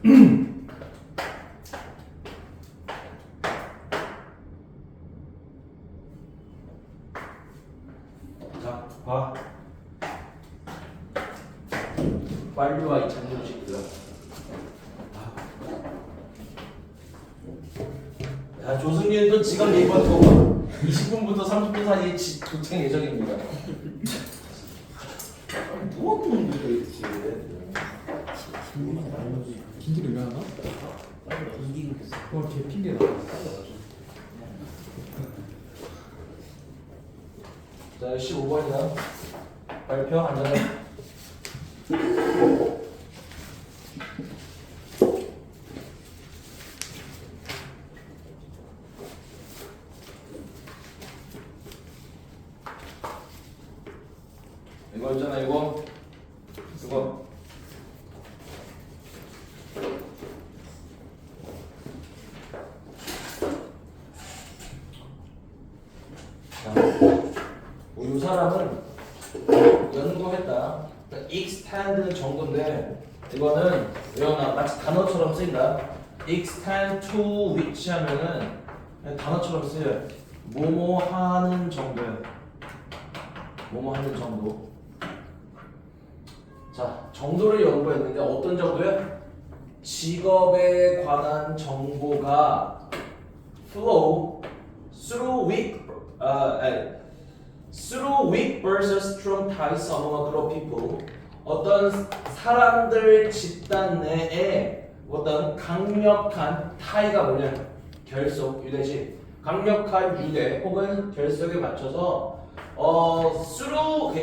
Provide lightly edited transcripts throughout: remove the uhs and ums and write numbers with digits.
자, 봐. 완료와 이 장정식이고요. 야, 조승민도 지금 예고하고 20분부터 30분 사이에 도착 예정입니다. 뭐 하는 놈들이 도대체? 핑계를 왜 하나? 이기고 있어. 걔 핑계다. 자, 15번이다. 발표 앉아서. 이거 있잖아, 이거. 이 사람은 연구했다. extend는 정도인데 이거는 외워놔. 마치 단어처럼 쓰인다. extend to which 하면은 그냥 단어처럼 쓰여. 뭐뭐 하는 정도야. 뭐뭐 하는 정도. 자, 정도를 연구했는데 어떤 정도야? 직업에 관한 정보가 flow through weak versus strong ties among a group of people. 어떤 사람들 집단 내에 어떤 강력한 타이가 뭐냐? 결속, 유대지. 강력한 유대 혹은 결속에 맞춰서 through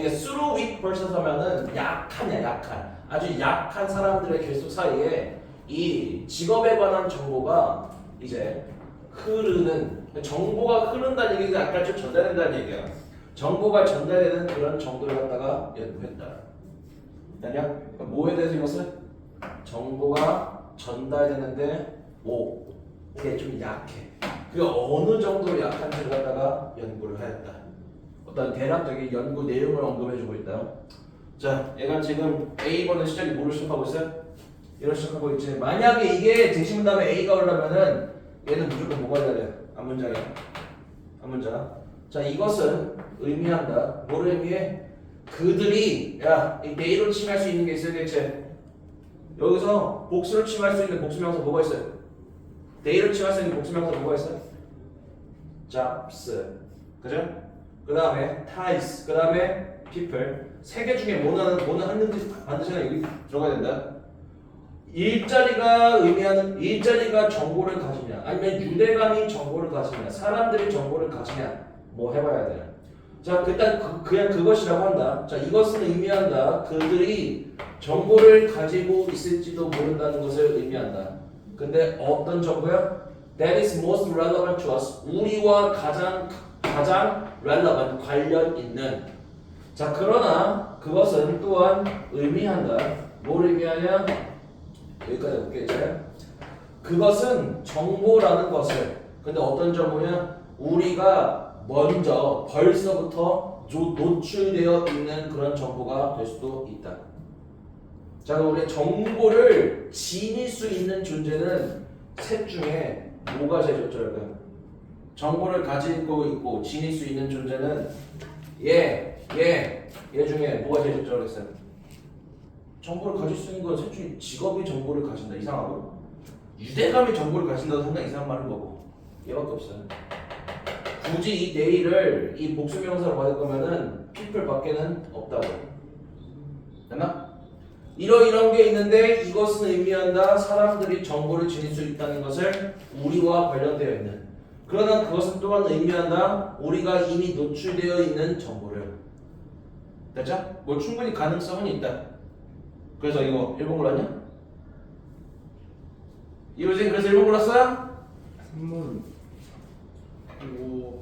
weak versus 하면은 약한 아주 약한 사람들의 결속 사이에 이 직업에 관한 정보가 이제 흐르는, 정보가 흐른다는 얘기가 아까 좀 전달된다는 얘기야. 정보가 전달되는 그런 정도를 갖다가 연구했다. 아니야? 뭐에 대해서 이것은? 정보가 전달되는데 이게 좀 약해. 그게 어느 정도로 약한지를 갖다가 연구를 하였다. 어떤 대략적인 연구 내용을 언급해주고 있다. 자, 얘가 지금 A번의 시작이 뭐를 시작하고 있어요? 이런 시작하고 있지. 만약에 이게 제시문 다음에 A가 오려면은 얘는 무조건 뭐가 돼야 돼? 앞문장이야. 앞문장. 자, 이것은 의미한다. 뭐를 의미해? 그들이 내일로 침할 수 있는 게 있어야겠지. 여기서 복수를 침할 수 있는 복수명사 뭐가 있어요? 내일로 침할 수 있는 복수명사 뭐가 있어요? jobs. 그죠? 그 다음에 ties. 그 다음에 people. 세 개 중에 뭐는 했는지 반드시 여기 들어가야 된다. 일자리가 정보를 가지냐, 아니면 유대감이 정보를 가지냐, 사람들이 정보를 가지냐, 뭐 해봐야 돼. 자, 일단 그냥 그것이라고 한다. 자, 이것은 의미한다. 그들이 정보를 가지고 있을지도 모른다는 것을 의미한다. 근데 어떤 정보야? That is most relevant to us. 우리와 가장 relevant, 관련 있는. 자, 그러나 그것은 또한 의미한다. 뭘 의미하냐? 여기까지 볼게 이제. 그것은 정보라는 것을, 근데 어떤 정보냐? 우리가 먼저 벌써부터 노출되어 있는 그런 정보가 될 수도 있다. 자, 그럼 우리 정보를 지닐 수 있는 존재는 셋 중에 뭐가 제일 적절할까요? 정보를 가지고 있고 지닐 수 있는 존재는 얘 중에 뭐가 제일 적절하겠어요? 정보를 가질 수 있는 건 셋 중에 직업이 정보를 가진다. 이상하고 유대감이 정보를 가진다도 상당히 이상한 말인 거고 얘밖에 없어요. 굳이 이 내일을 이 복수명사로 받을 거면은 people 밖에는 없다고. 됐나? 이런 게 있는데 이것은 의미한다. 사람들이 정보를 지닐 수 있다는 것을 우리와 관련되어 있는. 그러나 그것은 또한 의미한다. 우리가 이미 노출되어 있는 정보를. 됐죠? 뭐 충분히 가능성은 있다. 그래서 이거 1번 골랐냐? 이효진 그래서 1번 골랐어요? 3번. 오.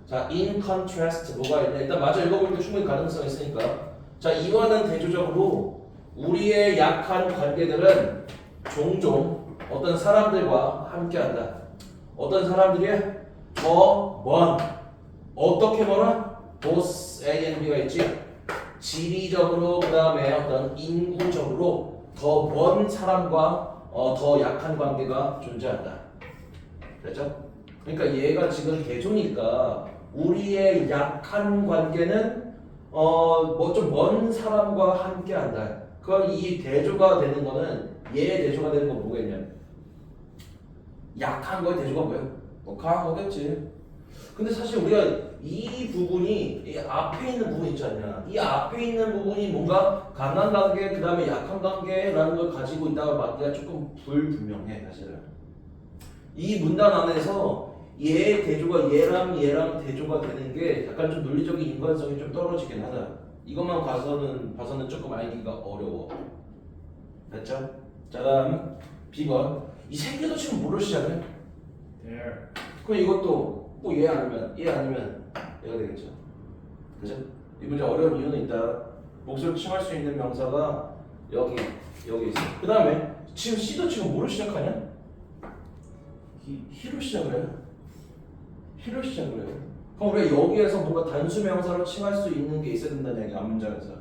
자, in contrast 뭐가 있냐? 일단 마저 읽어볼 때 충분히 가능성이 있으니까. 자, 이와는 대조적으로 우리의 약한 관계들은 종종 어떤 사람들과 함께한다. 어떤 사람들이 더 먼, 어떻게 멀어? both A and B가 있지. 지리적으로 그 다음에 어떤 인구적으로 더 먼 사람과 더 약한 관계가 존재한다. 그렇죠? 그러니까 얘가 지금 대조니까 우리의 약한 관계는 뭐 좀 먼 사람과 함께한다. 그럼 이 대조가 되는 거는 얘의 대조가 되는 건 뭐겠냐? 약한 거의 대조가 뭐야? 강한 거겠지. 근데 사실 우리가 이 부분이 이 앞에 있는 부분 있지 않냐? 이 앞에 있는 부분이 뭔가 강한 관계 그 다음에 약한 관계라는 걸 가지고 있다가 맞기가 조금 불분명해 사실은. 이 문단 안에서 얘의 대조가 얘랑 대조가 되는 게 약간 좀 논리적인 인간성이 좀 떨어지긴 하다. 이것만 봐서는 조금 알기가 어려워. 됐죠? 자 다음 B번. 이 세 개도 지금 뭐로 시작해? there. 그럼 이것도 뭐 얘 아니면 얘가 되겠죠. 그죠? 이 문제 어려운 이유는 있다. 목소리를 칭할 수 있는 명사가 여기 있어. 그 다음에 지금 C도 지금 뭐로 시작하냐? 히로 시작을 해요. 히로 시작을 해요. 그럼 우리가 여기에서 뭔가 단수 명사로 칭할 수 있는 게 있어야 된다는 얘기야. 앞문장에서.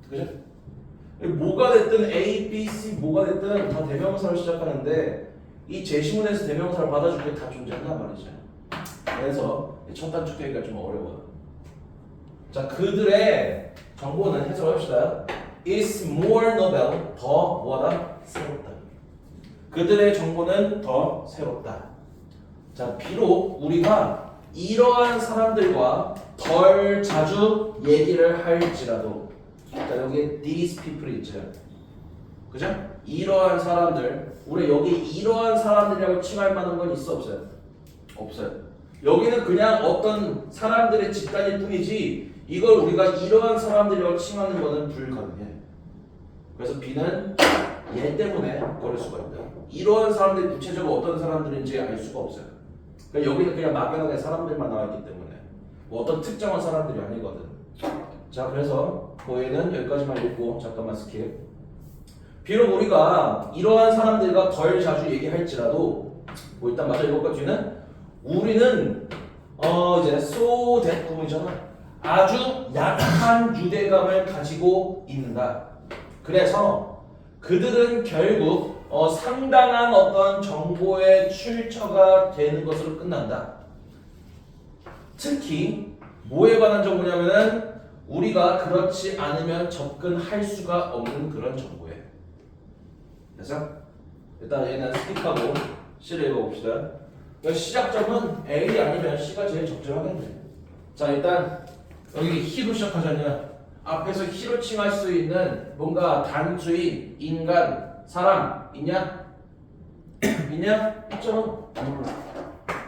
그죠? 뭐가 됐든 A, B, C 뭐가 됐든 다 대명사로 시작하는데 이 제시문에서 대명사를 받아줄 게 다 존재한단 말이죠. 그래서 첫 단축 되기가 좀 어려워요. 자, 그들의 정보는 해석합시다. is more novel, 더 뭐하다? 새롭다. 그들의 정보는 더 새롭다. 자, 비록 우리가 이러한 사람들과 덜 자주 얘기를 할지라도, 자, 여기 these people 있죠. 그죠? 이러한 사람들, 우리 여기 이러한 사람들이라고 칭할 만한 건 있어 없어요? 없어요. 여기는 그냥 어떤 사람들의 집단일 뿐이지 이걸 우리가 이러한 사람들이라고 칭하는 것은 불가능해. 그래서 B는 얘 때문에 고를 수가 있다. 이러한 사람들이 구체적으로 어떤 사람들인지 알 수가 없어요. 그러니까 여기는 그냥 막연하게 사람들만 나와 있기 때문에 뭐 어떤 특정한 사람들이 아니거든. 자, 그래서 고해는 여기까지만 읽고 잠깐만 스킵. 비록 우리가 이러한 사람들과 덜 자주 얘기할지라도 뭐 일단 맞아 이것과 뒤는 우리는 이제 so that 부분이잖아. 아주 약한 유대감을 가지고 있는다. 그래서 그들은 결국 상당한 어떤 정보의 출처가 되는 것으로 끝난다. 특히 뭐에 관한 정보냐면은 우리가 그렇지 않으면 접근할 수가 없는 그런 정보에. 그래서 일단 얘는 스킵하고 C를 읽어봅시다. 시작점은 A 아니면 C가 제일 적절하겠네. 자, 일단 여기 히로 시작하자냐. 앞에서 히로 칭할 수 있는 뭔가 단수인 인간, 사람 있냐? 있냐? 있잖아.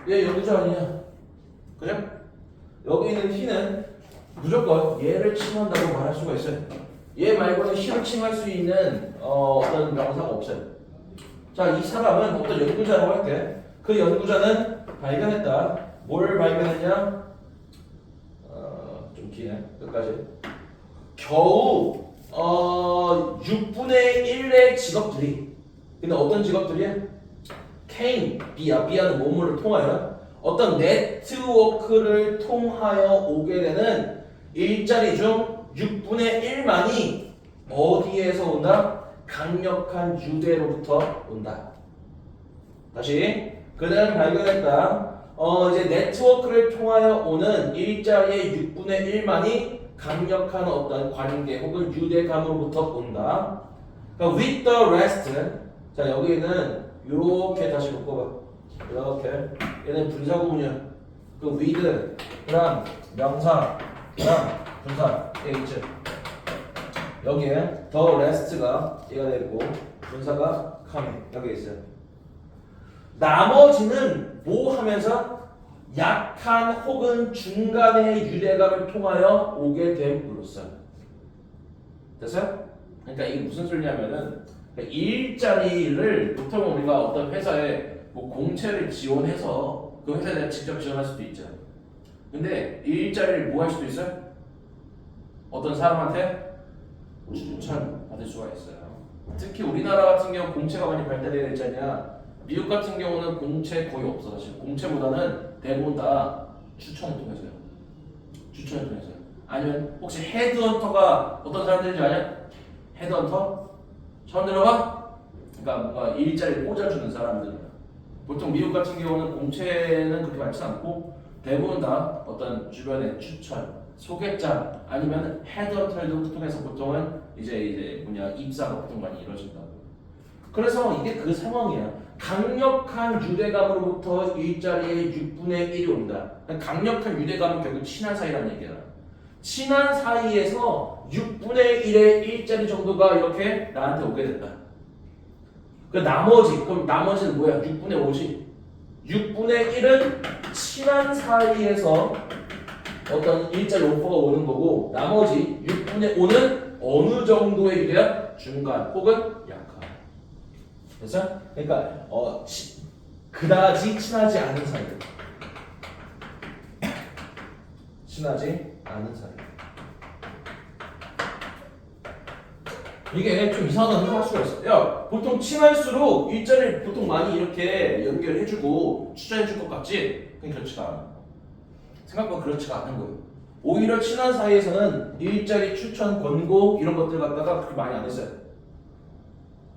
얘 연구자 아니냐? 그죠? 여기 있는 히는 무조건 얘를 칭한다고 말할 수가 있어요. 얘 말고는 히로 칭할 수 있는 어떤 명사가 없어요. 자, 이 사람은 어떤 연구자라고 할게. 그 연구자는 발견했다. 뭘 발견했냐? 좀 기네. 끝까지. 겨우 6분의 1의 직업들이. 근데 어떤 직업들이야? came, 비하는 뭐뭐를 통하여 어떤 네트워크를 통하여 오게 되는 일자리 중 6분의 1만이 어디에서 온다? 강력한 유대로부터 온다. 다시 그는 발견했다. 이제 네트워크를 통하여 오는 일자리의 6분의 1만이 강력한 어떤 관계 혹은 유대감으로부터 온다. 그러니까 with the rest. 자, 여기는 이렇게 다시 묶어봐. 이렇게 얘는 분사 구문이야. 그 with 랑 명사 랑 분사 얘 있지. 여기에 the rest가 얘가 되고 분사가 coming 여기 있어요. 나머지는 뭐 하면서 약한 혹은 중간의 유대감을 통하여 오게 됨으로써. 됐어요? 그러니까 이게 무슨 소리냐면은 일자리를 보통 우리가 어떤 회사에 뭐 공채를 지원해서 그 회사에 내가 직접 지원할 수도 있죠. 근데 이 일자리를 뭐 할 수도 있어요? 어떤 사람한테 추천 받을 수가 있어요. 특히 우리나라 같은 경우 공채가 많이 발달되어 있잖냐. 미국 같은 경우는 공채 거의 없어. 사실 공채보다는 대부분 다 추천을 통해서요. 추천을 통해서요. 아니면 혹시 헤드헌터가 어떤 사람들인지 아냐? 헤드헌터? 처음 들어봐? 그러니까 뭔가 일자리를 꽂아주는 사람들. 보통 미국 같은 경우는 공채는 그렇게 많지 않고 대부분 다 어떤 주변의 추천, 소개장 아니면 헤드헌터를 통해서 보통은 이제 뭐냐 입사가 보통 많이 이루어진다고. 그래서 이게 그 상황이야. 강력한 유대감으로부터 일자리의 6분의 1이 온다. 강력한 유대감은 결국 친한 사이라는 얘기야. 친한 사이에서 6분의 1의 일자리 정도가 이렇게 나한테 오게 된다. 그럼 나머지는 뭐야? 6분의 5지. 6분의 1은 친한 사이에서 어떤 일자리 오퍼가 오는 거고, 나머지 6분의 5는 어느 정도의 유대야? 중간 혹은 약한. 됐어? 그러니까 그다지 친하지 않은 사이. 친하지 않은 사이. 이게 좀 이상한 생각할 수가 있어. 야, 보통 친할수록 일자리를 보통 많이 이렇게 연결해주고 추천해줄 것 같지? 그건 그렇지가 않아. 생각보다 그렇지가 않은 거예요. 오히려 친한 사이에서는 일자리 추천, 권고 이런 것들 갖다가 그렇게 많이 안 했어요.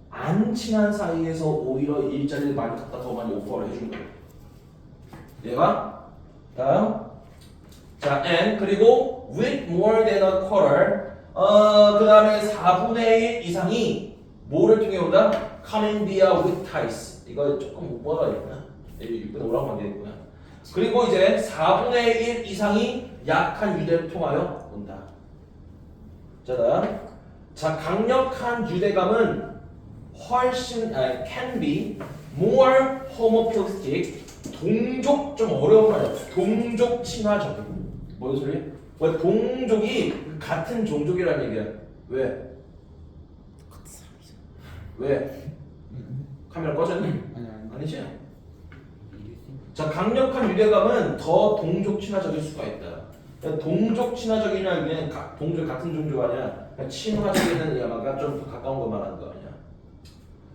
안 친한 사이에서 오히려 일자리를 많이 갖다 더 많이 오퍼를 해준 거예요. 얘가 다음 자, and 그리고 with more than a quarter 그 다음에 4분의 1 이상이 뭐를 통해 온다? coming via with ties. 이거 조금 못 봐야겠구나. 6분의 5라고 안 되겠구나. 그리고 이제 4분의 1 이상이 약한 유대를 통하여 온다. 자, 다음 자, 강력한 유대감은 훨씬 can be more homophilic. 동족 좀 어려운 말이야. 동족 친화적인. 뭔 소리? 왜 동족이 같은 종족이라는 얘기야? 왜? 왜? 카메라 꺼졌니? 아니. 아니지? 자, 강력한 유대감은 더 동족 친화적일 수가 있다. 그러니까 동족 친화적이라는 게 동족 같은 종족 아니야. 그러니까 친화적이는 약간 좀 더 가까운 거 말하는 거 아니야.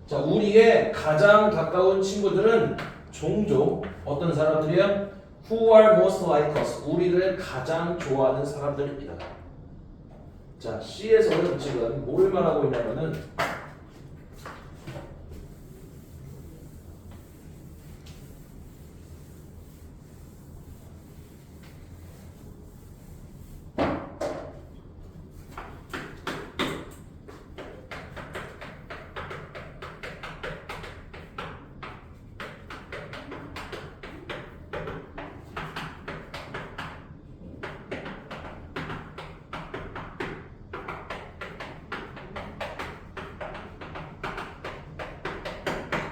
자, 우리의 가장 가까운 친구들은 종족 어떤 사람들이야? Who are most like us? 우리를 가장 좋아하는 사람들입니다. 자, C에서는 지금 뭘 말하고 있냐면은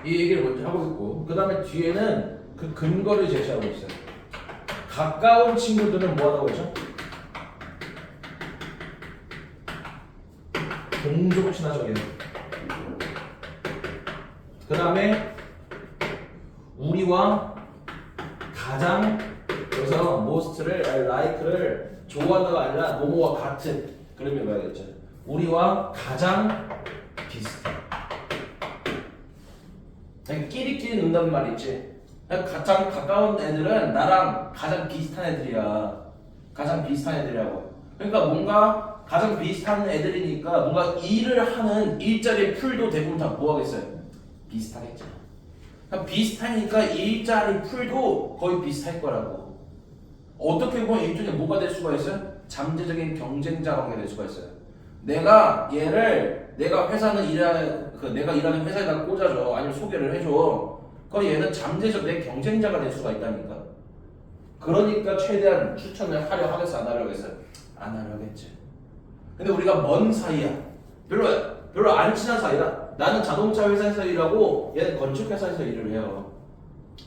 이 얘기를 먼저 하고 있고 그 다음에 뒤에는 그 근거를 제시하고 있어요. 가까운 친구들은 뭐하다고 했죠? 동족 친화적이에요. 그 다음에 우리와 가장 그래서 most를 like를 좋아하다가 아니라 뭐뭐와 같은 그러면 봐야겠죠. 우리와 가장 비슷해. 끼리끼리 논다는 말이 있지. 가장 가까운 애들은 나랑 가장 비슷한 애들이야. 가장 비슷한 애들이라고. 그러니까 뭔가 가장 비슷한 애들이니까 뭔가 일을 하는 일자리의 풀도 대부분 다 뭐 하겠어요? 비슷하겠죠. 그러니까 비슷하니까 일자리 풀도 거의 비슷할 거라고. 어떻게 보면 일종의 뭐가 될 수가 있어요? 잠재적인 경쟁자 관계가 될 수가 있어요. 내가 회사는 내가 일하는 회사에다 꽂아줘 아니면 소개를 해줘. 그럼 얘는 잠재적 내 경쟁자가 될 수가 있다니까. 그러니까 최대한 추천을 하려 하겠어 안 하려 하겠어요? 안 하려 하겠지. 근데 우리가 먼 사이야. 별로 안 친한 사이야. 나는 자동차 회사에서 일하고 얘는 건축 회사에서 일을 해요.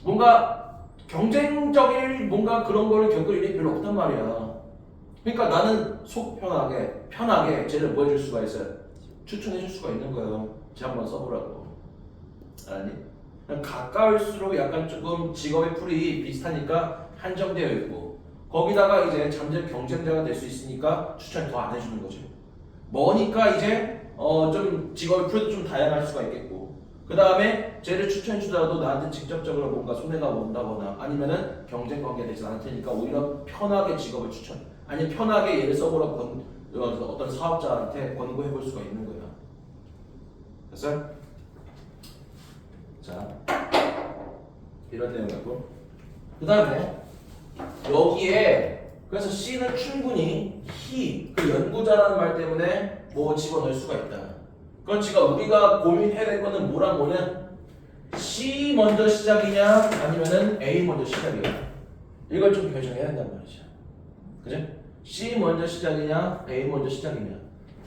뭔가 경쟁적인 뭔가 그런 거를 겪을 일이 별로 없단 말이야. 그러니까 나는 속 편하게 쟤를 뭐 해줄 수가 있어요? 추천해줄 수가 있는 거예요. 쟤 한번 써보라고. 아니? 가까울수록 약간 조금 직업의 풀이 비슷하니까 한정되어 있고 거기다가 이제 잠재 경쟁자가 될 수 있으니까 추천을 더 안 해주는 거지. 머니까 이제 좀 직업의 풀도 좀 다양할 수가 있겠고 그 다음에 쟤를 추천해주더라도 나한테 직접적으로 뭔가 손해가 온다거나 아니면은 경쟁 관계가 되지 않을 테니까 오히려 편하게 직업을 추천 아니면 편하게 얘를 써보라고 어떤 사업자한테 권고해 볼 수가 있는 거야. 됐어요? 자, 이런 내용이고 그 다음에 여기에 그래서 C는 충분히 he 그 연구자라는 말 때문에 뭐 집어넣을 수가 있다. 그럼 지금 우리가 고민해야 될 거는 뭐랑 뭐냐? C 먼저 시작이냐 아니면은 A 먼저 시작이냐 이걸 좀 결정해야 한단 말이죠. 그죠? C 먼저 시작이냐 A 먼저 시작이냐.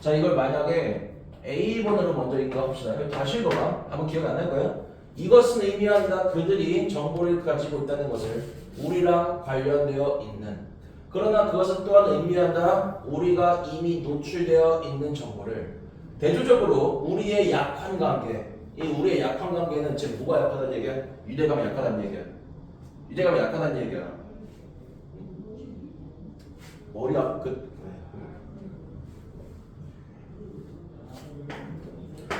자 이걸 만약에 A번으로 먼저 읽어봅시다. 다시 읽어봐. 아무 기억 안 날 거야? 이것은 의미한다. 그들이 정보를 가지고 있다는 것을 우리랑 관련되어 있는. 그러나 그것은 또한 의미한다. 우리가 이미 노출되어 있는 정보를 대조적으로 우리의 약한 관계. 이 우리의 약한 관계는 지금 뭐가 약하다는 얘기야? 유대감이 약하다는 얘기야. 유대감이 약하다는 얘기야. 머리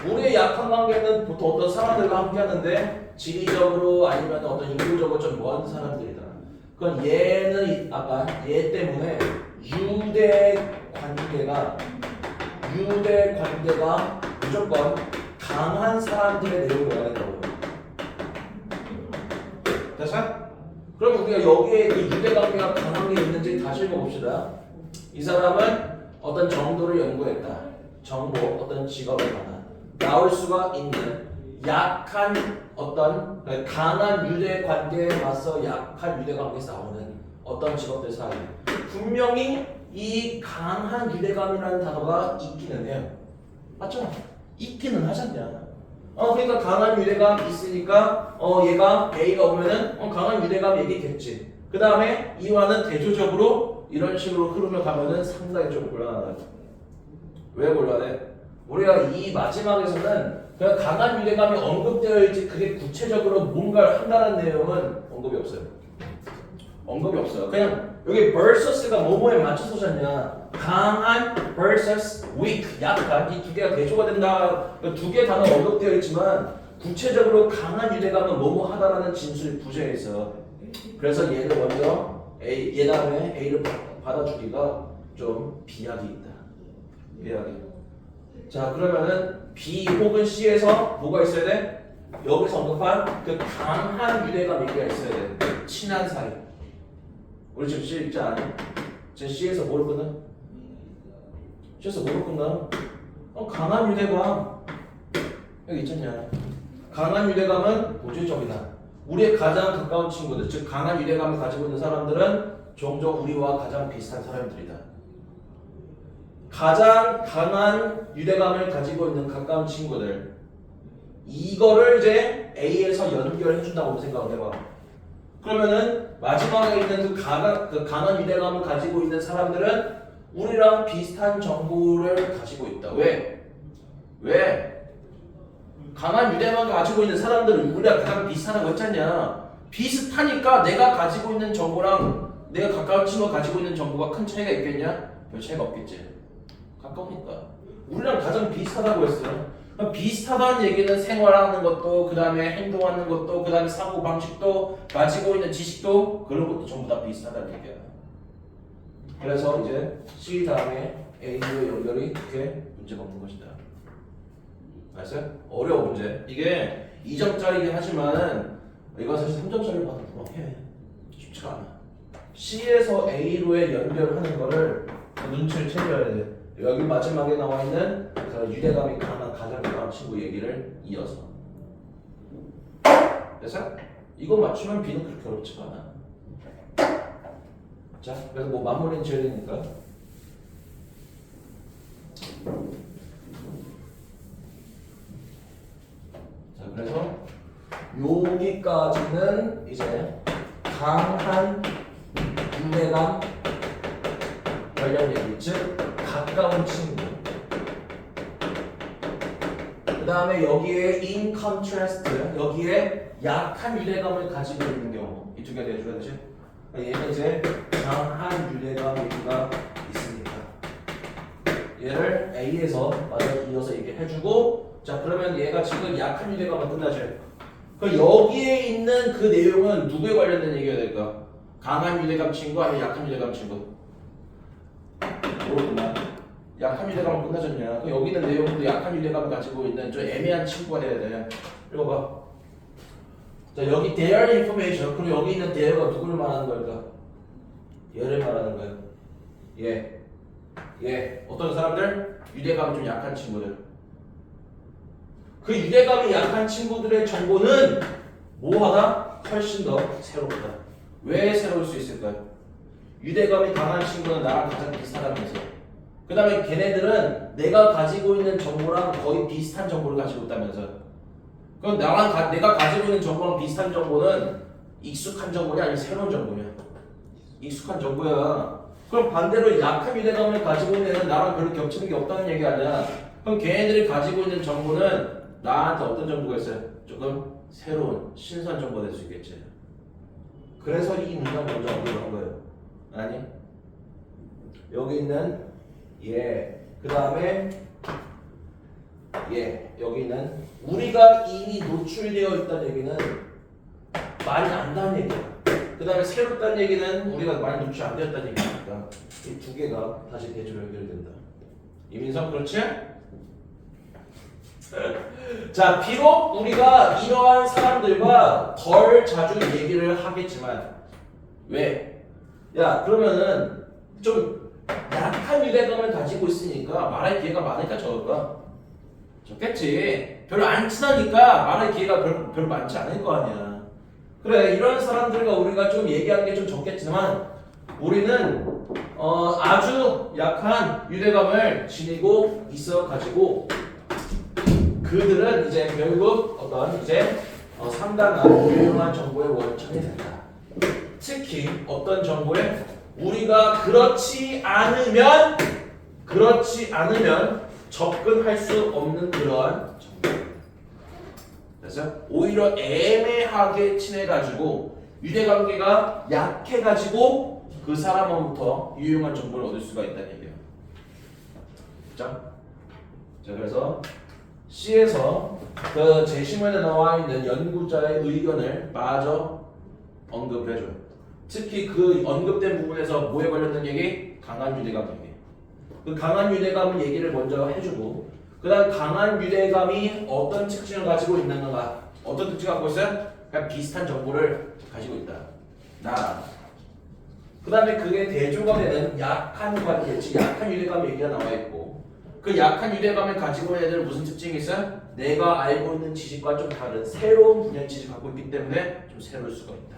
우리의 약한 관계는 보통 어떤 사람들과 함께 하는데 지리적으로 아니면 어떤 인구적으로 좀 먼 사람들이다. 그건 얘는 아까 얘 때문에 유대 관계가 무조건 강한 사람들의 내용을 말한다고요. 됐어? 그럼 우리가 여기에 그 유대 관계가 강한 게 있는지 다시 읽어봅시다. 이 사람은 어떤 정도를 연구했다. 정보, 어떤 직업에 관한 나올 수가 있는 약한 어떤 강한 유대 관계에 맞서 약한 유대 관계에서 나오는 어떤 직업들 사이 분명히 이 강한 유대감이라는 단어가 있기는 해요. 맞죠? 있기는 하잖냐. 그러니까 강한 유대감 있으니까 얘가 A가 오면은 강한 유대감 얘기겠지. 그 다음에 이와는 대조적으로 이런 식으로 흐르며 가면은 상당히 좀 곤란하다. 왜 곤란해? 우리가 이 마지막에서는 그냥 강한 유대감이 언급되어 있지 그게 구체적으로 뭔가를 한다는 내용은 언급이 없어요. 언급이 없어요. 그냥 여기 versus가 뭐뭐에 맞춰서 졌냐 강한 versus weak 약한 이 두 개가 대조가 된다. 두 개의 단어 언급되어 있지만 구체적으로 강한 유대감은 뭐뭐 하다라는 진술 부재에 있어. 그래서 얘를 먼저 얘 다음에 A를 받아주기가 좀 비약이 있다. 비약이. 자 그러면은 B 혹은 C에서 뭐가 있어야 돼? 여기서 언급한 그 강한 유대감 얘기가 있어야 돼. 친한 사이. 우리 지금 C 읽지 않아? 지금 C에서 뭐를 끊어? C에서 뭐를 끊나? 강한 유대감 여기 있잖냐. 강한 유대감은 고질적이다. 우리의 가장 가까운 친구들, 즉 강한 유대감을 가지고 있는 사람들은 종종 우리와 가장 비슷한 사람들이다. 가장 강한 유대감을 가지고 있는 가까운 친구들 이거를 이제 A에서 연결해 준다고 생각을 해봐. 그러면은 마지막에 있는 그 강한 유대감을 가지고 있는 사람들은 우리랑 비슷한 정보를 가지고 있다. 왜? 강한 유대감을 가지고 있는 사람들은 우리랑 가장 비슷하다고 했잖냐. 비슷하니까 내가 가지고 있는 정보랑 내가 가까운 친구가 가지고 있는 정보가 큰 차이가 있겠냐? 별 차이가 없겠지. 가까우니까 우리랑 가장 비슷하다고 했어요. 그럼 비슷하다는 얘기는 생활하는 것도 그 다음에 행동하는 것도 그 다음에 사고방식도 가지고 있는 지식도 그런 것도 전부 다 비슷하다는 얘기야. 그래서 이제 C 다음에 A의 연결이 그렇게 문제가 없는 것이다. 알았어요? 어려워 문제. 이게 2점짜리긴 하지만 이거 사실 3점짜리로 봐도 그렇게 쉽지가 않아. C에서 A로의 연결하는 거를 눈치를 채려야 돼. 여기 마지막에 나와 있는 그 유대감이 강한 가장 강한 친구 얘기를 이어서. 됐어? 이거 맞추면 B는 그렇게 어렵지가 않아. 자, 그래서 뭐 마무리는 지어야 되니까. 자, 그래서 여기까지는 이제 강한 유대감 관련 얘기, 즉 가까운 친구. 그 다음에 여기에 in contrast, 여기에 약한 유대감을 가지고 있는 경우 이 두 개가 돼줘야 되지. 얘는 이제 강한 유대감 얘기가 있으니까 얘를 A에서 마저 이어서 얘기해주고, 자 그러면 얘가 지금 약한 유대감은 끝나죠. 그럼 여기에 있는 그 내용은 누구에 관련된 얘기가 될까? 강한 유대감 친구 아니면 약한 유대감 친구? 모르구나. 약한 유대감은 끝나졌냐? 그럼 여기 있는 내용도 약한 유대감을 가지고 있는 좀 애매한 친구가 돼야 돼. 읽어봐. 자 여기 their information 그럼 여기 있는 there가 누구를 말하는 걸까? 얘를 말하는 거예요. 얘 어떤 사람들? 유대감이 좀 약한 친구들. 그 유대감이 약한 친구들의 정보는 뭐하다? 훨씬 더 새롭다. 왜 새로울 수 있을까요? 유대감이 강한 친구는 나랑 가장 비슷하다면서. 그 다음에 걔네들은 내가 가지고 있는 정보랑 거의 비슷한 정보를 가지고 있다면서. 그럼 내가 가지고 있는 정보랑 비슷한 정보는 익숙한 정보냐 아니면 새로운 정보냐? 익숙한 정보야. 그럼 반대로 약한 유대감을 가지고 있는 애는 나랑 별로 겹치는 게 없다는 얘기 아니야. 그럼 걔네들이 가지고 있는 정보는 나한테 어떤 정보가 있어요? 조금 새로운 신선 정보가 될 수 있겠지. 그래서 이 문장 먼저 언급을 한 거예요. 아니 여기 있는 그 다음에 여기 있는 우리가 이미 노출되어 있다는 얘기는 많이 안다는 얘기야. 그 다음에 새롭다는 얘기는 우리가 많이 노출 안 되었다는 얘기니까 이 두 개가 다시 대조로 연결된다. 이민성 그렇지? 자 비록 우리가 이러한 사람들과 덜 자주 얘기를 하겠지만 왜? 야 그러면은 좀 약한 유대감을 가지고 있으니까 말할 기회가 많을까 적을까? 적겠지. 별로 안 친하니까 말할 기회가 별로 많지 않을 거 아니야. 그래 이런 사람들과 우리가 좀 얘기하는 게 좀 적겠지만 우리는 아주 약한 유대감을 지니고 있어 가지고 그들은 이제 결국 어떤 이제 상당한 유용한 정보의 원천이 된다. 특히 어떤 정보에 우리가 그렇지 않으면 접근할 수 없는 그러한 정보. 그래서 오히려 애매하게 친해가지고 유대관계가 약해가지고 그 사람으로부터 유용한 정보를 얻을 수가 있다는 얘기예요. 자 그래서 C에서 그 제시문에 나와 있는 연구자의 의견을 마저 언급을 해줘요. 특히 그 언급된 부분에서 뭐에 관련된 얘기? 강한 유대감 얘기. 그 강한 유대감 얘기를 먼저 해주고 그 다음 강한 유대감이 어떤 특징을 가지고 있는가? 어떤 특징을 갖고 있어요? 그냥 비슷한 정보를 가지고 있다. 그 다음에 그게 대조가 되는 약한 관계, 즉 약한 유대감 얘기가 나와 있고 그 약한 유대감을 가지고 있는 애들은 무슨 특징이 있어요? 내가 알고 있는 지식과 좀 다른 새로운 분야의 지식을 갖고 있기 때문에 좀 새로울 수가 있다.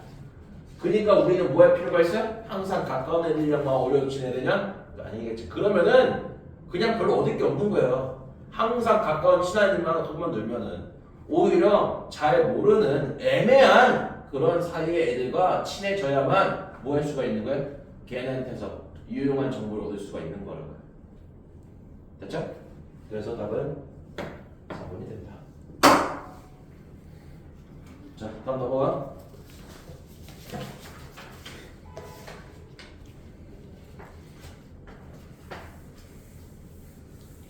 그러니까 우리는 뭐 할 필요가 있어요? 항상 가까운 애들이랑만 어려워 지내야 되냐? 아니겠지. 그러면은 그냥 별로 얻을 게 없는 거예요. 항상 가까운 친한 애들만 놀면은 오히려 잘 모르는 애매한 그런 사이의 애들과 친해져야만 뭐 할 수가 있는 거예요? 걔네한테서 유용한 정보를 얻을 수가 있는 거라고요. 됐죠? 그래서 답은 4번이 된다. 자, 다음 넘어가.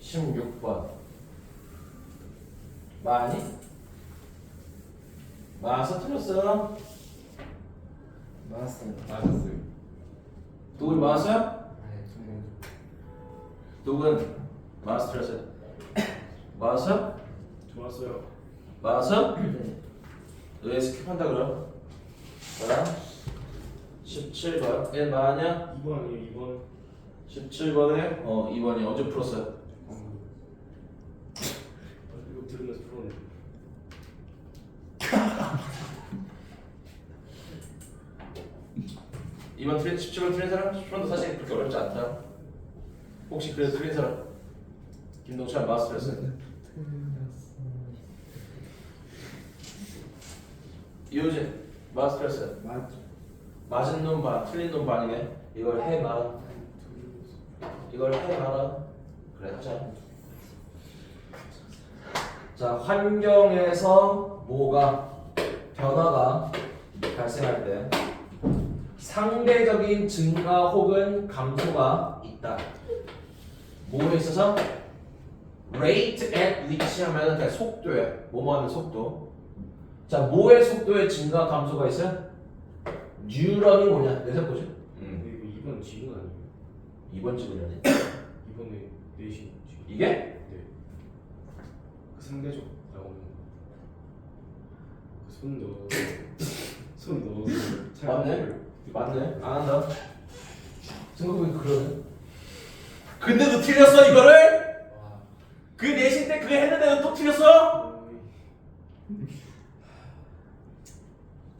(16번) 많이? 마서 틀렸어. 맞았어요. 맞았어요. 누군 마서요? 네, 정말. 누군 마서 틀렸어요. 마서? 좋았어요. 마서? 네. 왜 스킵한다 그럼? 자 17번 얘 마냐? 2번 아니에요? 2번. 17번에 2번이 언제 풀었어요? 이거 들으면서 풀었는데. 이번 17번 틀린 사람? 10번도 사실 그렇게 어렵지 않다. 혹시 그래도 틀린 사람? 김동찬 마스 틀렸어요. 이효진 마스 틀렸어요. 맞죠. 맞은 놈 반, 틀린 놈 반이네. 이걸 해마라. 이걸 해마라. 그래 하자. 자 환경에서 뭐가 변화가 발생할 때 상대적인 증가 혹은 감소가 있다. 뭐에 있어서? rate at which 하면 그냥 속도에 뭐뭐 하는 속도. 자 뭐의 속도에 증가 감소가 있어요? 뉴런이 뭐냐? 내가 보죠. 이거 2번 지문 아니에요? 2번 지문이네. 2번에 내신 지문. 이게? 네. 그 상대적 나오는 거. 그 손 넣어. 손 넣어서 잘 맞네. 맞네. 안 한다. 생각해보니까 그러네. 근데도 틀렸어 이거를? 와. 그 내신 때 그거 했는데도 또 틀렸어?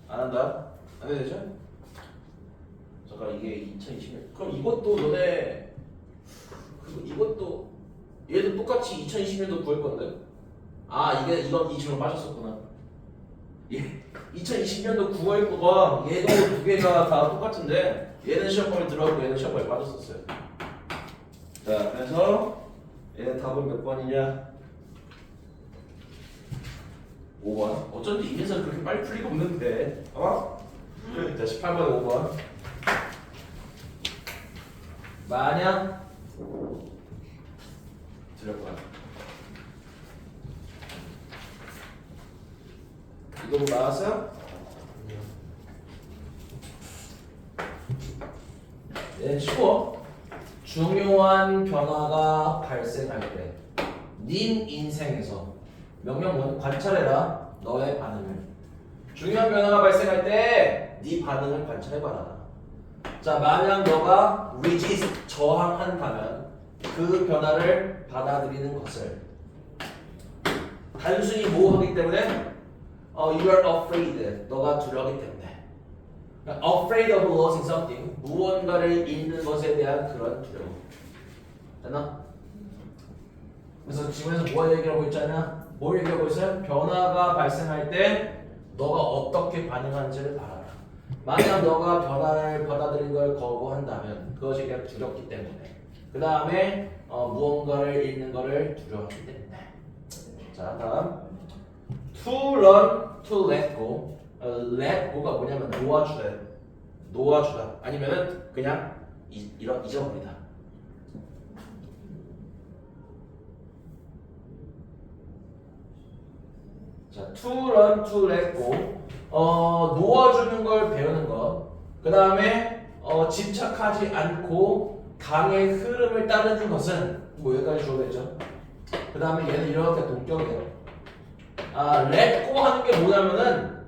안 한다. 안 해도 되죠? 잠깐 이게 2020년. 그럼 이것도 너네 이것도 얘도 똑같이 2020년도 구할 건데? 아 이건 이 질문 빠졌었구나. 예, 2020년도 9월 거가 얘도 두 개가 다 똑같은데 얘는 시험범위 들어가고 얘는 시험범위 빠졌었어요. 자 그래서 얘는 답은 몇 번이냐? 5번. 어쩐지 이민서 그렇게 빨리 풀 리가 없는데. 그러니까 18번에 5번. 만약 들어봐. 이거 뭐 나왔어요? 네, 쉬워. 중요한 변화가 발생할 때, 님 인생에서 명령문 관찰해라 너의 반응을. 중요한 변화가 발생할 때, 네 반응을 관찰해봐라. 자, 만약 너가 resist 저항한다면 그 변화를 받아들이는 것을 단순히 뭐 하기 때문에? You are afraid. 너가 두려우기 때문에. Afraid of losing something. 무언가를 잃는 것에 대한 그런 두려움. 됐나? 그래서 지금에서 뭐 얘기하고 있잖아? 뭘 얘기하고 있어요? 변화가 발생할 때 너가 어떻게 반응하는지를 봐라. 만약 너가 변화를 받아들인 걸 거부한다면 그것이 그냥 두렵기 때문에. 그 다음에 무언가를 잃는 것을 두려워하기 때문에. 자, 다음. To learn to let go. let go가 뭐냐면 놓아주다. 놓아주다. 아니면은 그냥 잊어버리다. 자, to learn to let go. 놓아주는 걸 배우는 것. 그 다음에 집착하지 않고 강의 흐름을 따르는 것은 뭐 여기까지 주어졌죠. 그 다음에 얘는 이렇게 동격이에요. let go 하는 게 뭐냐면은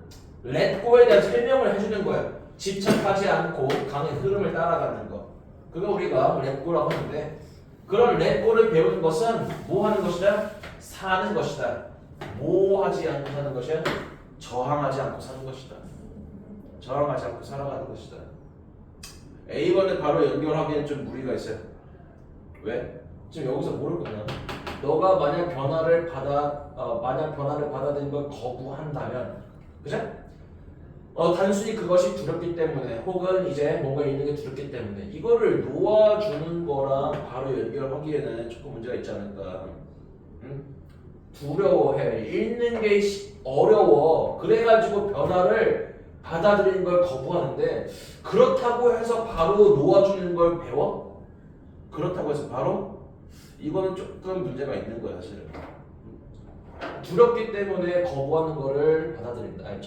let go에 대한 설명을 해주는 거예요. 집착하지 않고 강의 흐름을 따라가는 거. 그거 우리가 let go라고 하는데 그런 let go를 배우는 것은 뭐 하는 것이다? 사는 것이다. 뭐 하지 않고 사는 것이야? 저항하지 않고 사는 것이다. 저항하지 않고 살아가는 것이다. A번에 바로 연결하기엔 좀 무리가 있어요. 왜? 지금 여기서 뭐를 끝나? 너가 만약 변화를 받아들인 걸 거부한다면, 그죠? 단순히 그것이 두렵기 때문에, 혹은 이제 뭔가 있는 게 두렵기 때문에 이거를 놓아주는 거랑 바로 연결하기에는 조금 문제가 있지 않을까? 응? 두려워해. 읽는 게 어려워. 그래가지고 변화를 받아들이는 걸 거부하는데 그렇다고 해서 바로 놓아주는 걸 배워? 그렇다고 해서 바로? 이거는 조금 문제가 있는 거야 사실은. 두렵기 때문에 거부하는 거를 받아들인다. 아니,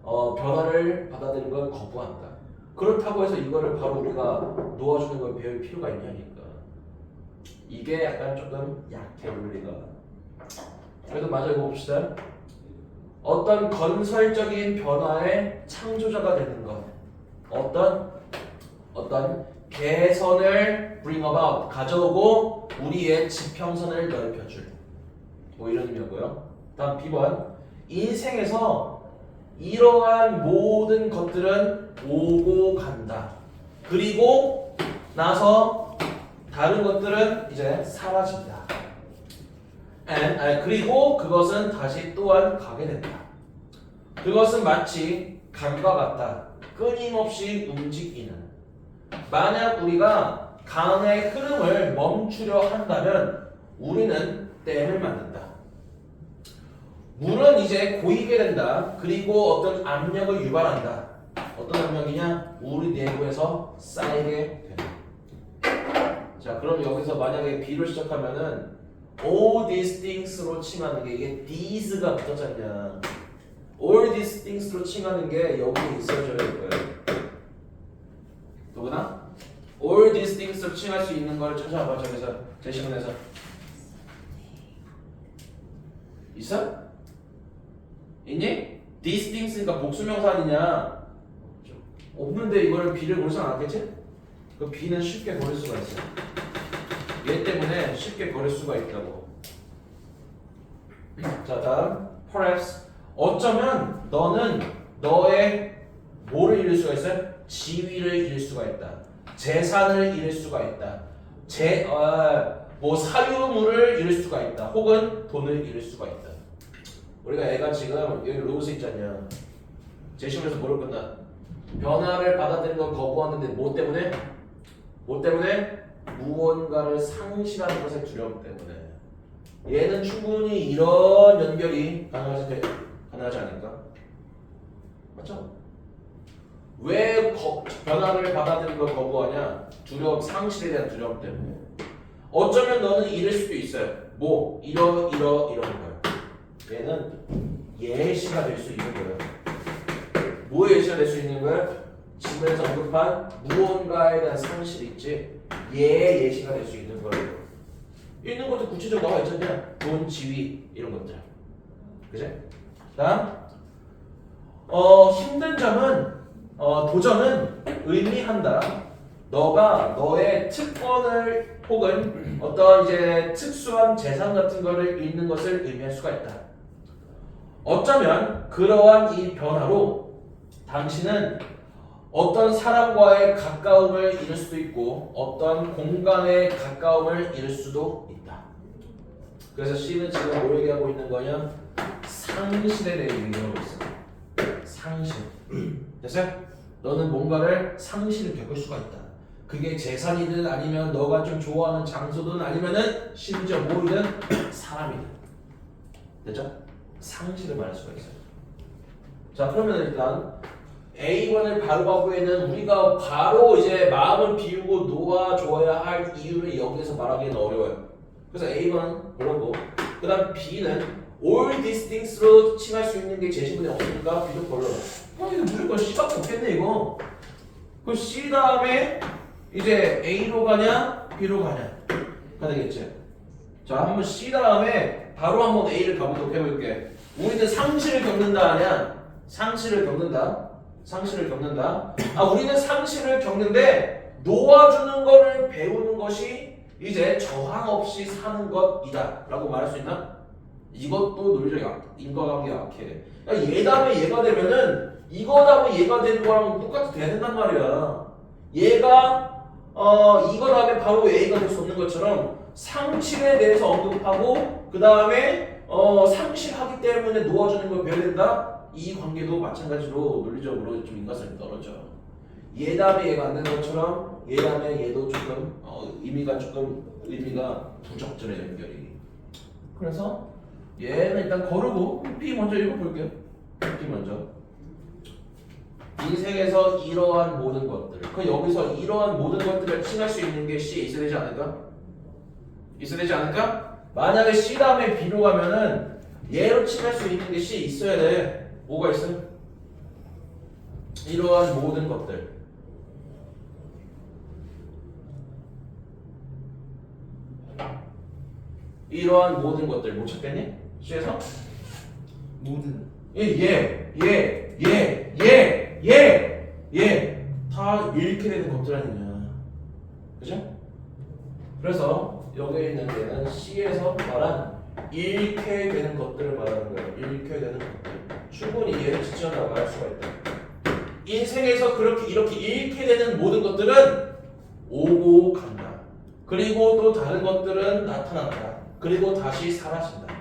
변화를 받아들이는 걸 거부한다. 그렇다고 해서 이거를 바로 우리가 놓아주는 걸 배울 필요가 있냐니까. 이게 약간 조금 약해 논리가. 그래도 마저 읽어봅시다. 어떤 건설적인 변화의 창조자가 되는 것. 어떤 개선을 bring about, 가져오고 우리의 지평선을 넓혀줄. 뭐 이런 의미였고요. 다음 B번. 인생에서 이러한 모든 것들은 오고 간다. 그리고 나서 다른 것들은 이제 사라진다. 그리고 그것은 다시 또한 가게 된다. 그것은 마치 강과 같다. 끊임없이 움직이는. 만약 우리가 강의 흐름을 멈추려 한다면 우리는 댐을 만든다. 물은 이제 고이게 된다. 그리고 어떤 압력을 유발한다. 어떤 압력이냐? 우리 내부에서 쌓이게 된다. 자, 그럼 여기서 만약에 B로 시작하면은 all these things로 칭하는 게 이게 these가 붙었잖냐. all these things로 칭하는 게 여기에 있어줘야 될 거예요. 누구나? all these things로 칭할 수 있는 걸 찾아봐. 저기서 제시문에서 있어? 있니? these things니까 복수명사 아니냐? 없는데 이거를 B를 고르지 않았겠지? 그 B는 쉽게 고를 수가 있어. 얘 때문에 쉽게 고를 수가 있다고. 자, 다음 perhaps 어쩌면 너는 너의 뭐를 잃을 수가 있어요? 지위를 잃을 수가 있다. 재산을 잃을 수가 있다. 뭐 사유물을 잃을 수가 있다. 혹은 돈을 잃을 수가 있다. 우리가 애가 지금 여기 로스 있잖냐. 제시문에서 뭐를 끝나? 변화를 받아들이는 걸 거부하는데 뭐 때문에? 뭐 때문에? 무언가를 상실하는 것의 두려움 때문에. 얘는 충분히 이런 연결이 가능하지 않을까? 맞죠? 왜 변화를 받아들이는 걸 거부하냐? 두려움, 상실에 대한 두려움 때문에. 어쩌면 너는 이럴 수도 있어요. 뭐? 이런 거예요. 얘는 예시가 될 수 있는 거예요. 뭐의 예시가 될 수 있는 거예요? 지금에서 언급한 무언가에 대한 상실이 있지. 얘의 예시가 될 수 있는 거예요. 있는 것도 구체적으로 나와 있잖아요. 돈, 지위 이런 것들. 그제? 다음 힘든 점은 도전은 의미한다. 너가 너의 특권을 혹은 어떤 이제 특수한 재산 같은 거를 잃는 것을 의미할 수가 있다. 어쩌면 그러한 이 변화로 당신은 어떤 사람과의 가까움을 잃을 수도 있고 어떤 공간의 가까움을 잃을 수도 있다. 그래서 C는 지금 뭐 얘기하고 있는 거냐? 상실에 대해 얘기하고 있어. 상실. 됐어요? 너는 뭔가를 상실을 겪을 수가 있다. 그게 재산이든 아니면 너가 좀 좋아하는 장소든 아니면은 심지어 뭐든 사람이든. 됐죠? 상실을 말할 수가 있어요. 자, 그러면 일단 A번을 바로 바꾸에는 우리가 바로 이제 마음을 비우고 놓아줘야 할 이유를 여기서 말하기는 어려워요. 그래서 A번 그러고 그 다음 B는 all these things로 칭할 수 있는 게 제시문에 없으니까 B도 걸러. 이거 무조건 C밖에 없겠네 이거. 그 C 다음에 이제 A로 가냐 B로 가냐 가 되겠지. 자, 한번 C 다음에 바로 한번 A를 가보도록 해볼게. 우리는 상실을 겪는다 하냐? 상실을 겪는다. 상실을 겪는다. 우리는 상실을 겪는데 놓아주는 거를 배우는 것이 이제 저항 없이 사는 것이다 라고 말할 수 있나? 이것도 논리적 인과관계가 약해. 얘 다음에 얘가 되면은 이거 다음에 얘가 되는 거랑 똑같이 돼야 된단 말이야. 얘가 이거 다음에 바로 A가 될 수 없는 것처럼 상실에 대해서 언급하고 그 다음에 상실하기 때문에 놓아주는 걸 배워야 된다? 이 관계도 마찬가지로 논리적으로 좀 인과성이 떨어져. 얘 다음에 얘가 안 되는 것처럼 얘 다음에 얘도 조금 의미가 부적절해 연결이. 그래서 얘는 일단 거르고 B 먼저 읽어볼게요. B 먼저. 인생에서 이러한 모든 것들. 그 여기서 이러한 모든 것들을 칭할 수 있는 게 C에 있어야 되지 않을까? 있어야 되지 않을까? 만약에 C 다음에 B로 가면은 얘로 칭할 수 있는 게 C에 있어야 돼. 뭐가 있어요? 이러한 모든 것들. 이러한 모든 것들 못 찾겠니? C에서? 모든 다 잃게 되는 것들 아니냐. 그죠? 그래서 여기에 있는 데는 C에서 말한 잃게 되는 것들을 말하는 거예요. 잃게 되는 것들. 충분히 이해를 지어나갈 할 수가 있다. 인생에서 이렇게 잃게 되는 모든 것들은 오고 간다. 그리고 또 다른 것들은 나타난다. 그리고 다시 사라진다.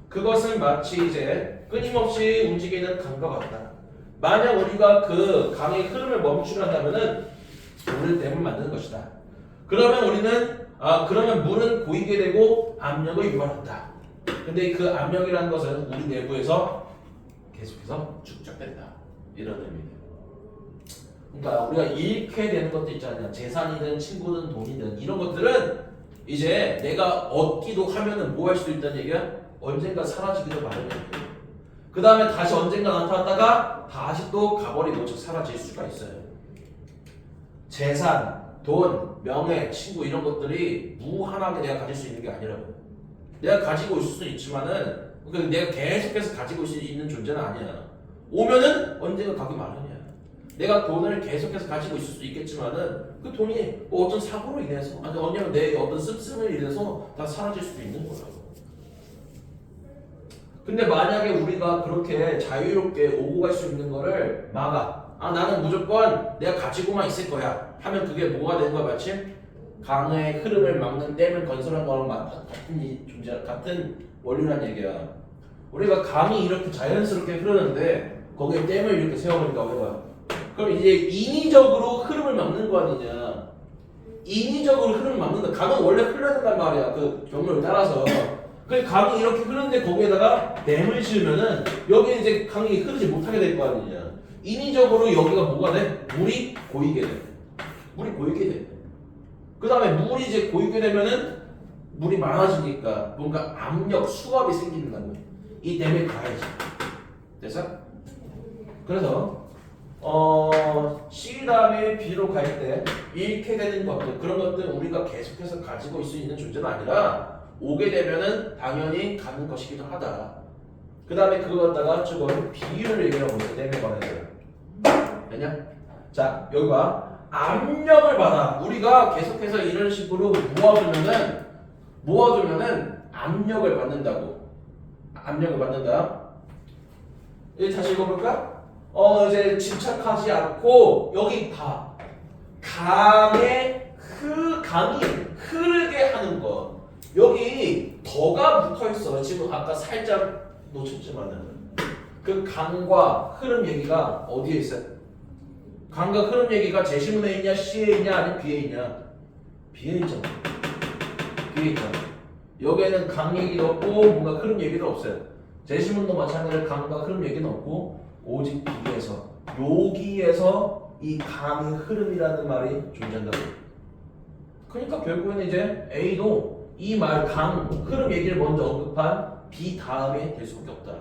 그것은 마치 이제 끊임없이 움직이는 강과 같다. 만약 우리가 그 강의 흐름을 멈추려면은 물을 댐을 만드는 것이다. 그러면 그러면 물은 고이게 되고 압력을 유발한다. 근데 그 압력이라는 것은 우리 내부에서 계속해서 축적된다. 이런 의미예요. 그러니까 우리가 잃게 되는 것도 있잖아요. 재산이든 친구든 돈이든 이런 것들은 이제 내가 얻기도 하면은 뭐 할 수도 있다는 얘기야? 언젠가 사라지기도 마련이에요. 그 다음에 다시 언젠가 나타났다가 다시 또 가버리고 즉 사라질 수가 있어요. 재산, 돈, 명예, 친구 이런 것들이 무한하게 내가 가질 수 있는 게 아니라고. 내가 가지고 있을 수는 있지만은 내가 계속해서 가지고 있는 존재는 아니야. 오면은 언젠가 가기 마련이야. 내가 돈을 계속해서 가지고 있을 수도 있겠지만은 그 돈이 뭐 어떤 사고로 인해서 아니면 내 어떤 씀씀을 인해서 다 사라질 수도 있는 거야. 근데 만약에 우리가 그렇게 자유롭게 오고 갈 수 있는 거를 막아. 나는 무조건 내가 가지고만 있을 거야 하면 그게 뭐가 되는 거야? 마침 강의 흐름을 막는 댐을 건설한 거랑 같은 원리란 얘기야. 우리가 강이 이렇게 자연스럽게 흐르는데 거기에 댐을 이렇게 세워버린다고 해봐. 그럼 이제 인위적으로 흐름을 막는 거 아니냐. 인위적으로 흐름을 막는다. 강은 원래 흘러낸단 말이야. 그 경로를 따라서. 그 강이 이렇게 흐르는데 거기에다가 댐을 지으면은 여기 이제 강이 흐르지 못하게 될 거 아니냐. 인위적으로 여기가 뭐가 돼? 물이 고이게 돼. 물이 고이게 돼. 그 다음에 물이 이제 고이게 되면은 물이 많아지니까 뭔가 압력, 수압이 생긴다는 거야. 이 댐에 가야지. 됐어? 그래서 C 다음에 B로 갈 때 잃게 되는 것들, 그런 것들 우리가 계속해서 가지고 있을 수 있는 존재는 아니라 오게 되면은 당연히 가는 것이기도 하다. 그 다음에 그거 갖다가 조금 비율을 얘기하고 있어. 댐에 관해서. 되냐? 자, 여기 봐. 압력을 받아. 우리가 계속해서 이런 식으로 모아두면은 압력을 받는다고. 압력을 받는다. 이제 다시 읽어볼까? 이제 집착하지 않고 여기 봐. 강이 흐르게 하는 것. 여기 더가 붙어 있어. 지금 아까 살짝 놓쳤지만은 그 강과 흐름 얘기가 어디에 있어? 강과 흐름 얘기가 제시문에 있냐, C에 있냐, 아니면 B에 있냐? B에 있잖아. B에 있잖아. 여기에는 강 얘기도 없고 뭔가 흐름 얘기도 없어요. 제시문도 마찬가지로 강과 흐름 얘기는 없고 오직 B에서 여기에서 이 강의 흐름이라는 말이 존재한다고. 그러니까 결국에는 이제 A도 이 말 강 흐름 얘기를 먼저 언급한 B 다음에 될 수밖에 없다.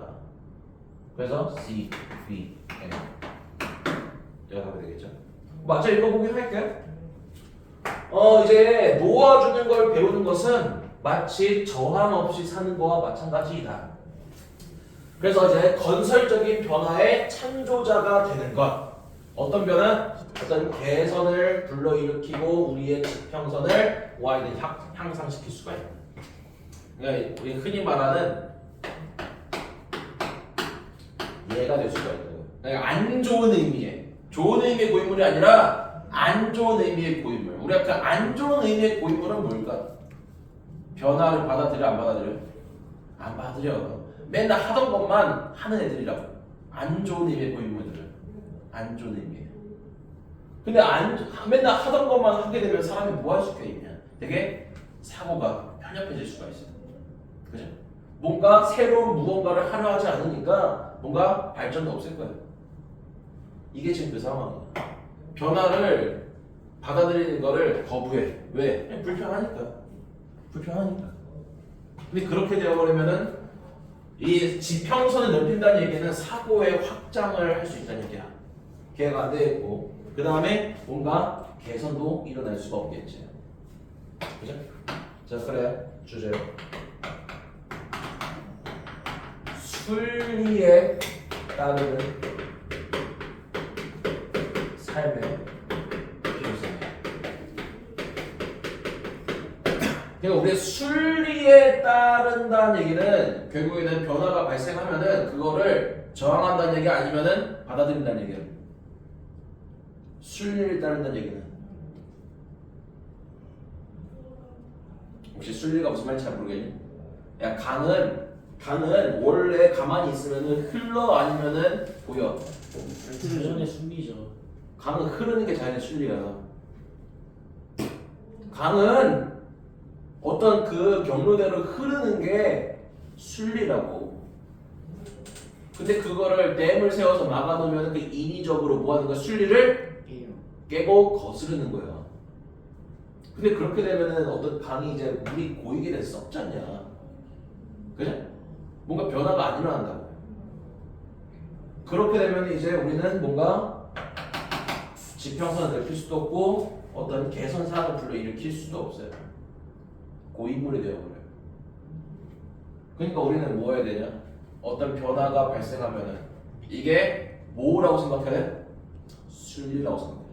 그래서 C, B, N 이렇게 하게 되겠죠. 맞아, 읽어보긴 할게. 이제 놓아주는 걸 배우는 것은 마치 저항 없이 사는 거와 마찬가지이다. 그래서 이제 건설적인 변화의 창조자가 되는 것. 어떤 변화? 어떤 개선을 불러일으키고 우리의 지평선을 Y는 향상시킬 수가 있다. 그러니까 우리 흔히 말하는 얘가 될 수가 있는 거예요. 그러니까 안 좋은 의미의, 좋은 의미의 고인물이 아니라 안 좋은 의미의 고인물. 우리 아까 안 좋은 의미의 고인물은 뭘까? 변화를 받아들여, 안 받아들여? 안 받아들여. 맨날 하던 것만 하는 애들이라고. 안 좋은 의미의 고인물들은 안 좋은 의미예요. 근데 맨날 하던 것만 하게 되면 사람이 뭐 할 수가 있냐? 되게 사고가 편협해질 수가 있어요. 그죠? 뭔가 새로운 무언가를 하려 하지 않으니까 뭔가 발전도 없을 거예요. 이게 지금 그 상황이에요. 변화를 받아들이는 거를 거부해. 왜? 그냥 불편하니까. 불편하니까. 근데 그렇게 되어버리면은 이 지평선을 넓힌다는 얘기는 사고의 확장을 할 수 있다는 얘기야. 걔가 안 되겠고, 그 다음에 뭔가 개선도 일어날 수가 없겠지. 그죠? 자, 그래. 주제요. 순리에 따르는 삶의 필요성. 그러니까 우리의 순리에 따른다는 얘기는 결국에는 변화가 발생하면은 그거를 저항한다는 얘기 아니면은 받아들인다는 얘기예요. 순리에 따른다는 얘기는 혹시 순리가 무슨 말인지 잘 모르겠니? 야, 강은 원래 가만히 있으면은 흘러 아니면은 보여. 자연의 순리죠. 강은 흐르는 게 자연의 순리야. 강은 어떤 그 경로대로 흐르는 게 순리라고. 근데 그거를 댐을 세워서 막아놓으면 그 인위적으로 뭐하는 거야? 순리를 깨고 거스르는 거야. 근데 그렇게 되면은 어떤 강이 이제 물이 고이게 될 수 없잖냐. 그죠? 뭔가 변화가 안 일어난다고. 그렇게 되면 이제 우리는 뭔가 지평선을 넓힐 수도 없고 어떤 개선 사항을 불러일으킬 수도 없어요. 고인물이 되어버려요. 그러니까 우리는 뭐 해야 되냐? 어떤 변화가 발생하면은 이게 뭐라고 생각해야 돼? 순리라고 생각해요.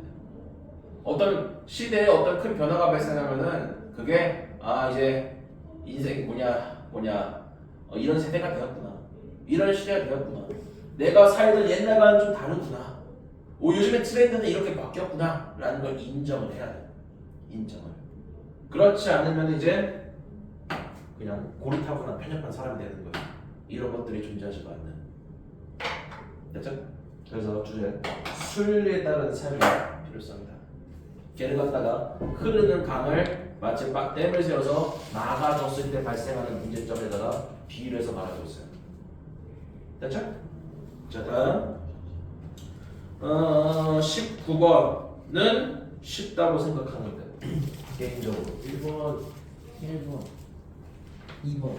어떤 시대에 어떤 큰 변화가 발생하면은 그게 이제 인생이 뭐냐 이런 세대가 되었구나, 이런 시대가 되었구나, 내가 살던 옛날과는 좀 다르구나, 요즘에 트렌드는 이렇게 바뀌었구나 라는 걸 인정을 해야 돼. 인정을. 그렇지 않으면 이제 그냥 고리타분한 편협한 사람이 되는 거야. 이런 것들이 존재하지가 않는. 됐죠? 그래서 주제 순리에 따른 삶의 필요성이다. 걔를 갖다가 흐르는 강을 마치 댐을 세워서 막아줬을 때 발생하는 문제점에다가 비유를 해서 말하고 있어요. 됐죠? 자, 다음 19번은 쉽다고 생각하는데 개인적으로 1번 1번 2번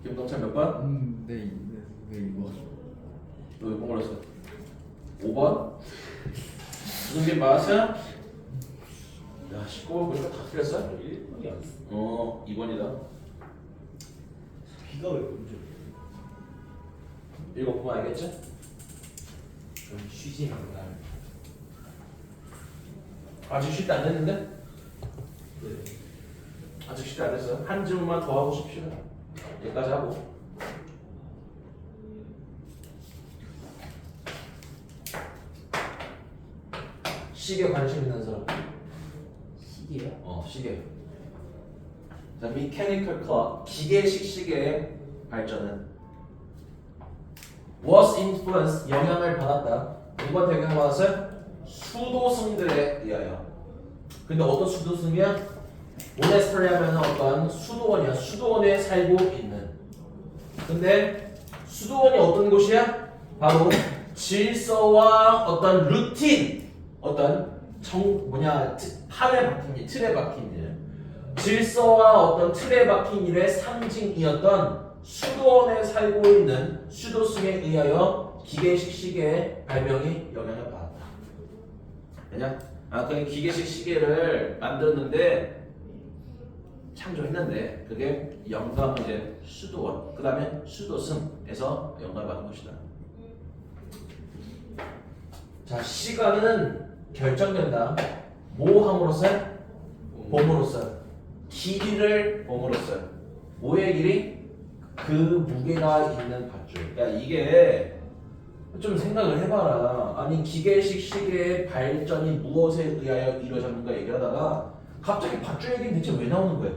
김동찬 몇 번? 네, 2번. 너 몇 번 걸렸어? 5번? 무슨 게 맞았어요? 야 19번 보니까 다 틀렸어? 1번이 안 써. 2번이다. 비가 왜 문제? 읽어보면 알겠지? 좀 쉬지 말라. 아직 쉽지 안 됐는데? 네. 아직 쉽지 안 됐어요. 한 질문만 더 하고 싶시다. 여기까지 하고. 시계 관심 있는 사람? 시계요? 시계. 자, mechanical clock, 기계식 시계의 발전은 was influenced, 영향을 받았다. 누구한테 영향을 받았어요? 수도승들에 의하여. 근데 어떤 수도승이야? 모네스터리 하면 어떤 수도원이야. 수도원에 살고 있는. 근데 수도원이 어떤 곳이야? 바로 질서와 어떤 루틴, 어떤 판에 박힌 일, 틀에 박힌 일, 질서와 어떤 틀에 박힌 일의 상징이었던 수도원에 살고 있는 수도승에 의하여 기계식 시계의 발명이 영향을 받았다. 왜냐? 그 기계식 시계를 만들었는데 창조했는데 그게 영감은 이제 수도원, 그 다음에 수도승에서 영감을 받은 것이다. 자, 시간은 결정된다. 뭐 함으로써? 봄으로써. 길이를 봄으로써. 뭐의 길이? 그 무게가 있는 밧줄. 야, 이게 좀 생각을 해봐라. 아니 기계식 시계의 발전이 무엇에 의하여 이루어졌는가 얘기하다가 갑자기 밧줄 얘기는 대체 왜 나오는 거야?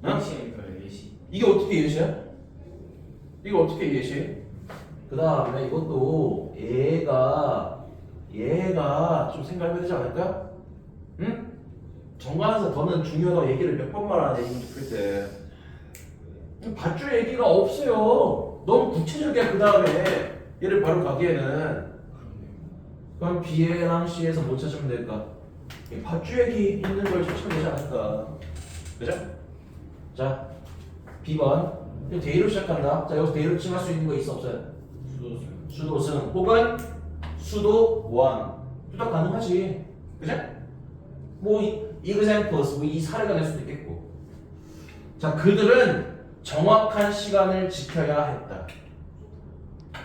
어? 예시니까요, 예시. 이게 어떻게 예시야? 이거 어떻게 예시해? 그 다음에 이것도 얘가 좀 생각해야 되지 않을까? 응? 정관에서 더는 중요하다고 얘기를 몇 번 말하냐 이거 듣을 때 밧줄 얘기가 없어요. 너무 구체적이야. 그 다음에 얘를 바로 가기에는 그럼 B랑 C에서 뭐 찾으면 될까? 이 밧줄 얘기 있는 걸 찾으면 되지 않을까? 그죠? 자, B번 대의로 시작한다. 자, 여기서 대의로 칭할 수 있는 거 있어 없어요? 수도승 혹은 수도원 둘 다 가능하지. 그죠? 뭐 examples, 이 사례가 될 수도 있겠고. 자, 그들은 정확한 시간을 지켜야 했다.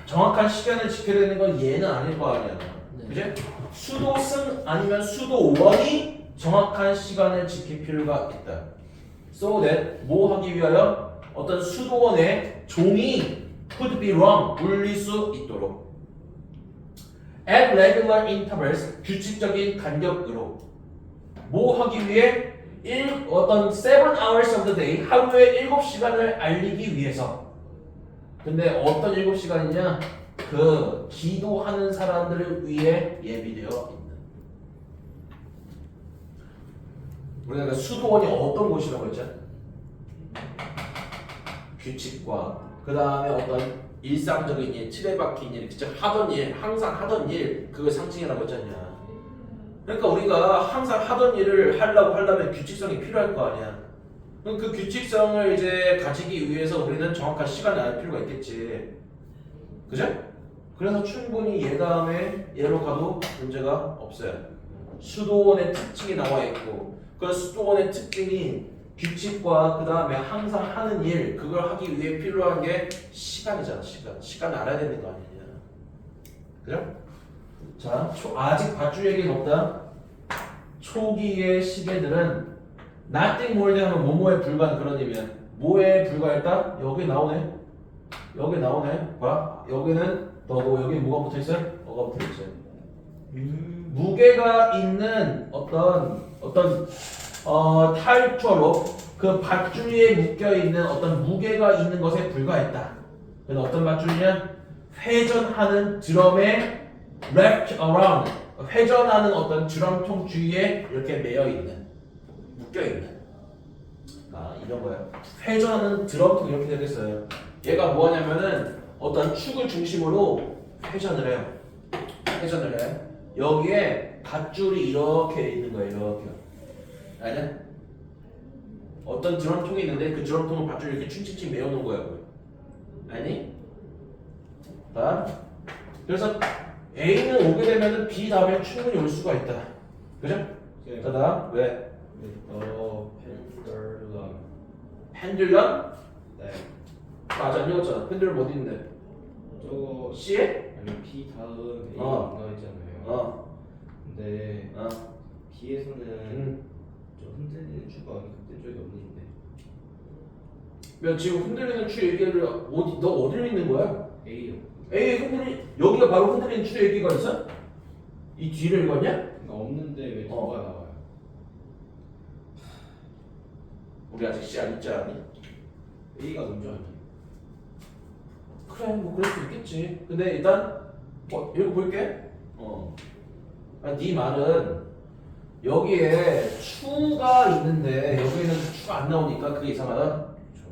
정확한 시간을 지켜야 되는 건 얘는 아닐 거 아니야. 네. 그지? 수도승 아니면 수도원이 정확한 시간을 지킬 필요가 있다. So that 뭐 하기 위하여? 어떤 수도원의 종이 could be wrong, 울릴 수 있도록. At regular intervals, 규칙적인 간격으로. 뭐 하기 위해? 어떤 7 hours of the day, 하루에 7시간을 알리기 위해서. 근데 어떤 7시간이냐? 그 기도하는 사람들을 위해 예비되어 있는. 우리가 그 수도원이 어떤 곳이라고 했죠? 규칙과 그 다음에 어떤 일상적인 일, 틀에 박힌 일, 진짜 하던 일, 항상 하던 일, 그걸 상징이라고 했잖냐. 그러니까 우리가 항상 하던 일을 하려면 규칙성이 필요할 거 아니야. 그럼 그 규칙성을 이제 가지기 위해서 우리는 정확한 시간을 알 필요가 있겠지. 그죠? 그래서 충분히 예다음에 예로 가도 문제가 없어요. 수도원의 특징이 나와 있고 그 수도원의 특징이 규칙과 그 다음에 항상 하는 일, 그걸 하기 위해 필요한 게 시간이잖아. 시간을 알아야 되는 거 아니냐. 그죠? 자, 아직 밧줄 얘기는 없다. 초기의 시계들은 nothing more than 하면 뭐뭐에 불과한 그런 의미야. 뭐에 불과했다? 여기 나오네. 여기 나오네. 봐. 여기는 너고 여기 뭐가 붙어 있어요? 어가 붙어 있어요. 무게가 있는 어떤 탈주로 그 밧줄에 묶여 있는 어떤 무게가 있는 것에 불과했다. 그래서 어떤 밧줄이냐? 회전하는 드럼에 wrapped around, 회전하는 어떤 드럼통 주위에 이렇게 매여 있는, 묶여 있는. 아, 이런 거야. 회전하는 드럼통 이렇게 되겠어요. 얘가 뭐 하냐면은 어떤 축을 중심으로 회전을 해요. 회전을 해. 여기에 밧줄이 이렇게 있는 거예요. 이렇게. 아니야? 어떤 드럼통이 있는데 그 드럼통을 밧줄 이렇게 칭칭칭 메어놓은 거야. 아니? 자, 그래서 A는 오게 되면은 B 다음에 충분히 올 수가 있다. 그죠? 자, 다음 왜? 펜듈럼? 네. 맞아, 안 읽었잖아. 펜듈럼 어디 있는데? 저거 C에? 아니 P 다음 A 어. 인가 있잖아요. 근데 어. B에서는 좀 흔들리는 추가 그때 적이 없는데. 야, 지금 흔들리는 추 얘기를 너 어디로 있는 거야? A요. A 여기가 바로 흔들리는 추 얘기가 있어? 이 뒤를 읽었냐? 그러니까 없는데 왜 두가 나와요? 우리 아직 C 안 읽지 않니? A가 먼저 아니에요? 그래, 뭐 그럴 수 있겠지. 근데 일단 읽어볼게. 네 말은 여기에 추가 있는데 여기에는 추가 안 나오니까 그게 이상하다. 그렇죠.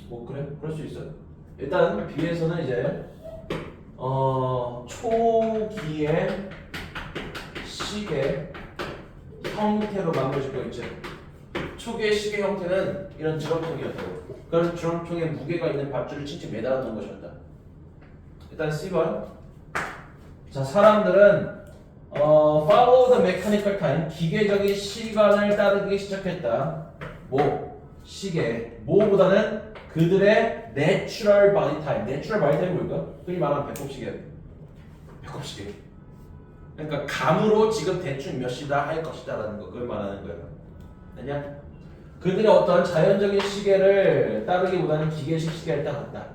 뭐 그래, 그럴 수 있어. 일단 B에서는 이제 초기의 시계 형태로 만들어지고 있지. 초기의 시계 형태는 이런 드럼통이었다고. 그런 드럼통에 무게가 있는 밧줄을 칭칭 매달아 놓은 것이었다. 일단 C번. 자, 사람들은 follow the mechanical time, 기계적인 시간을 따르기 시작했다. 뭐? 시계. 뭐보다는 그들의 natural body time. natural body time 뭘까? 흔히 말하는 배꼽시계. 배꼽시계. 그러니까 감으로 지금 대충 몇 시다 할 것이다라는 거, 그걸 말하는 거예요. 아니야? 그들의 어떤 자연적인 시계를 따르기보다는 기계식 시계를 따랐다.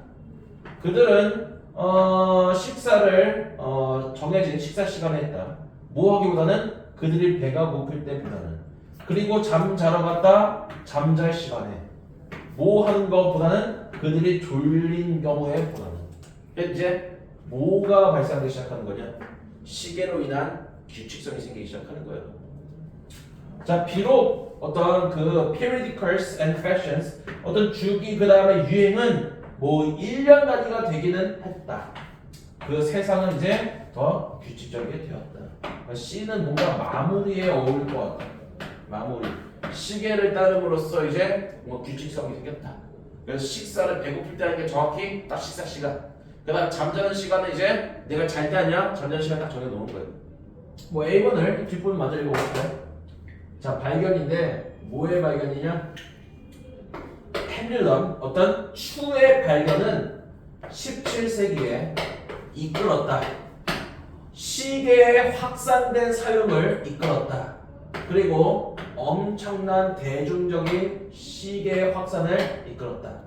그들은 식사를 정해진 식사 시간에 했다. 뭐 하기보다는 그들이 배가 고플 때보다는. 그리고 잠자러 갔다 잠잘 시간에. 뭐 하는 것보다는 그들이 졸린 경우에 보다는. 이제 뭐가 발생하기 시작하는 거냐? 시계로 인한 규칙성이 생기기 시작하는 거예요. 자, 비록 어떤 그 periodicals and fashions, 어떤 주기 그 다음에 유행은 뭐 1년 단위가 되기는 했다. 그 세상은 이제 더 규칙적이게 되었다. C는 뭔가 마무리에 어울릴 것 같다. 마무리. 시계를 따름으로써 이제 뭐 규칙성이 생겼다. 그래서 식사를 배고플 때 하는 게 정확히 딱 식사 시간. 그 다음 잠자는 시간은 이제 내가 잘 때 하냐? 잠자는 시간 딱 정해놓은 거예요. 뭐 A번을 뒷부분 먼저 읽어볼게요. 자, 발견인데 뭐의 발견이냐? 펜듈럼, 어떤 추의 발견은 17세기에 이끌었다. 시계의 확산된 사용을 이끌었다. 그리고 엄청난 대중적인 시계의 확산을 이끌었다.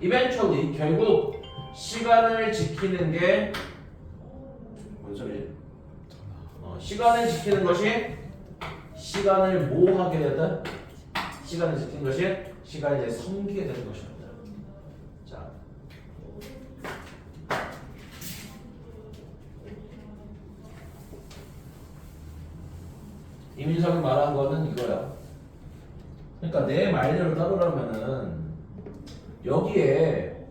Eventually, 결국 시간을 지키는 게 뭔 소리지? 시간을 지키는 것이 시간을 뭐 하게 되다? 시간을 지키는 것이 시간을 이제 섬기게 되는 것이었다. 자, 이민석이 말한 거는 이거야. 그러니까 내 말대로 따르려면은 여기에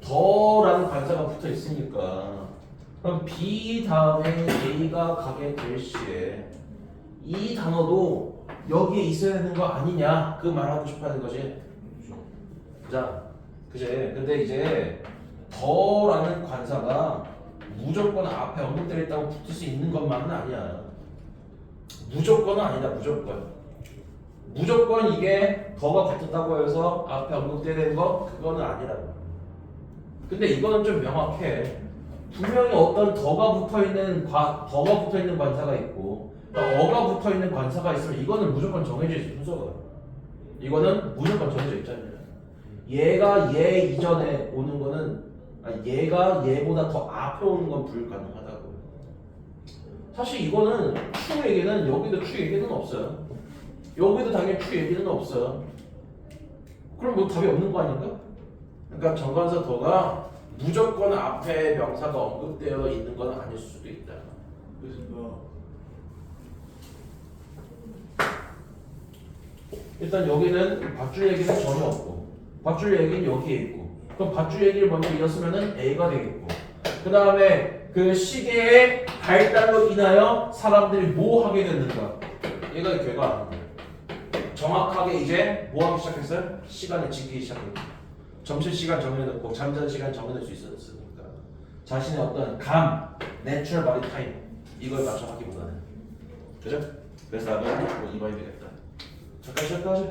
더라는 관사가 붙어 있으니까 그럼 B 다음에 A가 가게 될 시에 이 단어도 여기에 있어야 되는 거 아니냐 그 말하고 싶어하는 거지. 자, 그제 근데 이제 더라는 관사가 무조건 앞에 언급되어 있다고 붙을 수 있는 것만은 아니야. 무조건은 아니다. 무조건 이게 더가 붙었다고 해서 앞에 언급되어 있는 거 그거는 아니라고. 근데 이거는 좀 명확해. 분명히 어떤 더가 붙어있는 관사가 있고 그러니까 어가 붙어있는 관사가 있으면 이거는 무조건 정해져 있어 순서가. 이거는 무조건 정해져 있잖아요. 얘가 얘 이전에 오는 거는 얘가 얘보다 더 앞에 오는 건 불가능하다고요. 사실 이거는 추 얘기는 여기도 추 얘기는 없어요. 여기도 당연히 추 얘기는 없어요. 그럼 뭐 답이 없는 거 아닌가? 그러니까 정관사 더가 무조건 앞에 명사가 언급되어 있는 건 아닐 수도 있다. 그래서 뭐 일단 여기는 밧줄 얘기는 전혀 없고 밧줄 얘기는 여기에 있고 그럼 밧줄 얘기를 먼저 이었으면은 A가 되겠고 그 다음에 그 시계의 발달로 인하여 사람들이 뭐 하게 됐는가 얘가 걔가 아는 거예요. 정확하게 이제 뭐 하기 시작했어요? 시간을 지키기 시작했고 점심시간 정해놓고 잠자는 시간 정해놓을 수 있었으니까 자신의 어떤 감, 내추럴 바디 타임 이걸 맞춰 하기보다는 그죠? 그래서 답은 뭐 2번이 되겠다. 잠깐 시작하자.